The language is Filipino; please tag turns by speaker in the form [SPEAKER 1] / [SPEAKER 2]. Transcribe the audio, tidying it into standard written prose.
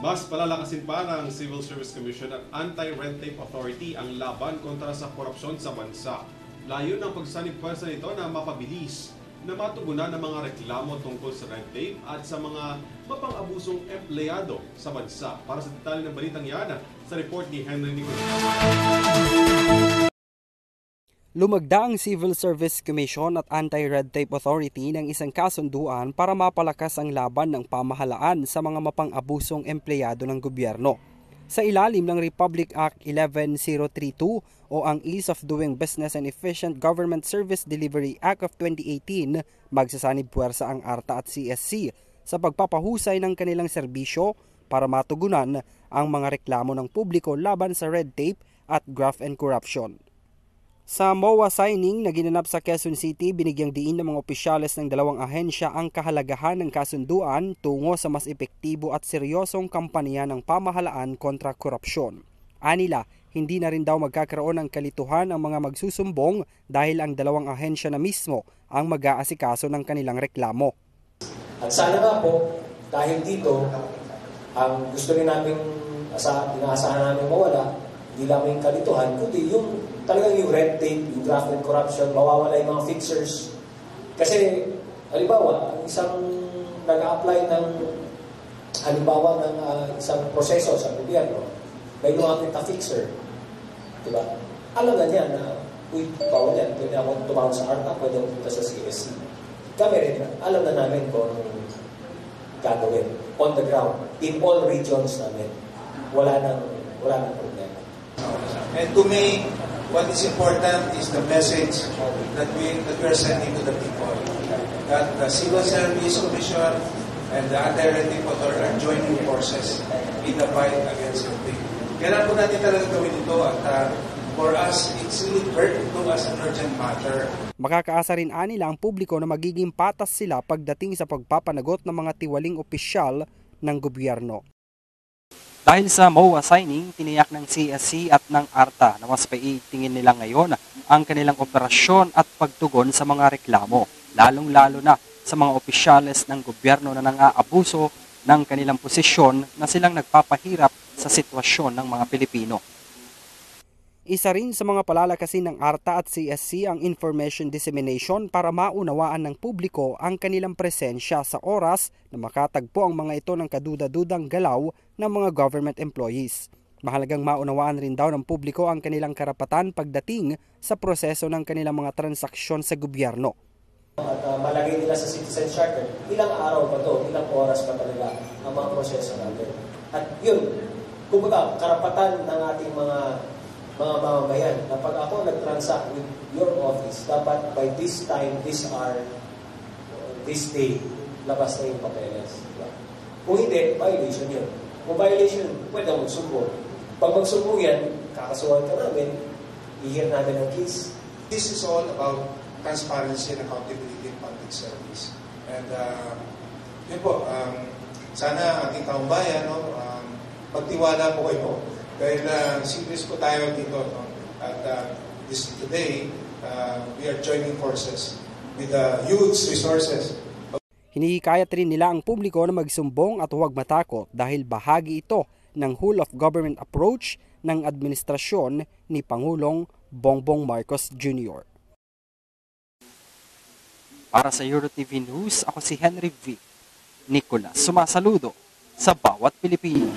[SPEAKER 1] Mas palalakasin pa ng Civil Service Commission at Anti-Red Tape Authority ang laban kontra sa korupsyon sa bansa. Layo ng pagsanib pwersa nito na mapabilis na matugunan ng mga reklamo tungkol sa red tape at sa mga mapang-abusong empleyado sa bansa. Para sa detalye ng balitang yan, sa report ni Henry Nicolas.
[SPEAKER 2] Lumagda ang Civil Service Commission at Anti-Red Tape Authority ng isang kasunduan para mapalakas ang laban ng pamahalaan sa mga mapang-abusong empleyado ng gobyerno. Sa ilalim ng Republic Act 11032 o ang Ease of Doing Business and Efficient Government Service Delivery Act of 2018, magsasanib puwersa ang ARTA at CSC sa pagpapahusay ng kanilang serbisyo para matugunan ang mga reklamo ng publiko laban sa red tape at graft and corruption. Sa MOA signing na ginanap sa Quezon City, binigyang diin ng mga opisyales ng dalawang ahensya ang kahalagahan ng kasunduan tungo sa mas epektibo at seryosong kampanya ng pamahalaan kontra korupsyon. Anila, hindi na rin daw magkakaroon ng kalituhan ang mga magsusumbong dahil ang dalawang ahensya na mismo ang mag-aasikaso ng kanilang reklamo.
[SPEAKER 3] At sana nga po, dahil dito, ang gusto rin namin, inaasahan namin mawala, hindi lang yung kalituhan, kundi yung talagang yung red tape, yung graft and corruption, mawawala yung mga fixers. Kasi, halimbawa, isang nag-a-apply ng, halimbawa, ng isang proseso sa gobyerno, may lumapit na fixer. Diba? Alam na niya na, uy, bawal yan, pwede ako tumawag sa ARTA, pwede ako punta sa CSC. Kami rin, alam na namin kung gagawin. On the ground, in all regions namin, wala nang problema.
[SPEAKER 4] And to me, what is important is the message that we are sending to the people. That the Civil Service Commission and the Anti-Red Tape Authority are joining forces in the fight against red tape. Kailangan po natin talaga gawin ito at for us, it's really burdened to us an urgent matter.
[SPEAKER 2] Makakaasa rin nila ang publiko na magiging patas sila pagdating sa pagpapanagot ng mga tiwaling opisyal ng gobyerno. Dahil sa MOA signing, tiniyak ng CSC at ng ARTA na mas paitingin nila ngayon ang kanilang operasyon at pagtugon sa mga reklamo, lalong-lalo na sa mga opisyales ng gobyerno na nang-aabuso ng kanilang posisyon na silang nagpapahirap sa sitwasyon ng mga Pilipino. Isa rin sa mga palalakasin ng ARTA at CSC ang information dissemination para maunawaan ng publiko ang kanilang presensya sa oras na makatagpo ang mga ito ng kaduda-dudang galaw ng mga government employees. Mahalagang maunawaan rin daw ng publiko ang kanilang karapatan pagdating sa proseso ng kanilang mga transaksyon sa gobyerno.
[SPEAKER 3] At malagay nila sa Citizen Charter, ilang araw pa to, ilang oras pa talaga ang mga proseso natin. At yun, kumbaga, karapatan ng ating mga mamamayan na pag ako nag-transact with your office, dapat by this time, this hour, this day, labas na yung papeles. Diba? Kung hindi, violation yun. Kung violation, pwede magsumbong. Pag magsumbong yan, kakasuhan ka namin, i-hear natin ang case.
[SPEAKER 4] This is all about transparency and accountability in public service. And yun po, sana ating kaumbayan, magtiwala po kayo. Dahil serious po tayo dito. No? At today, we are joining forces with huge resources.
[SPEAKER 2] Hinihikayat rin nila ang publiko na magsumbong at huwag matakot dahil bahagi ito ng whole of government approach ng administrasyon ni Pangulong Bongbong Marcos Jr. Para sa EuroTV News, ako si Henry V. Nicolas, sumasaludo sa bawat Pilipino.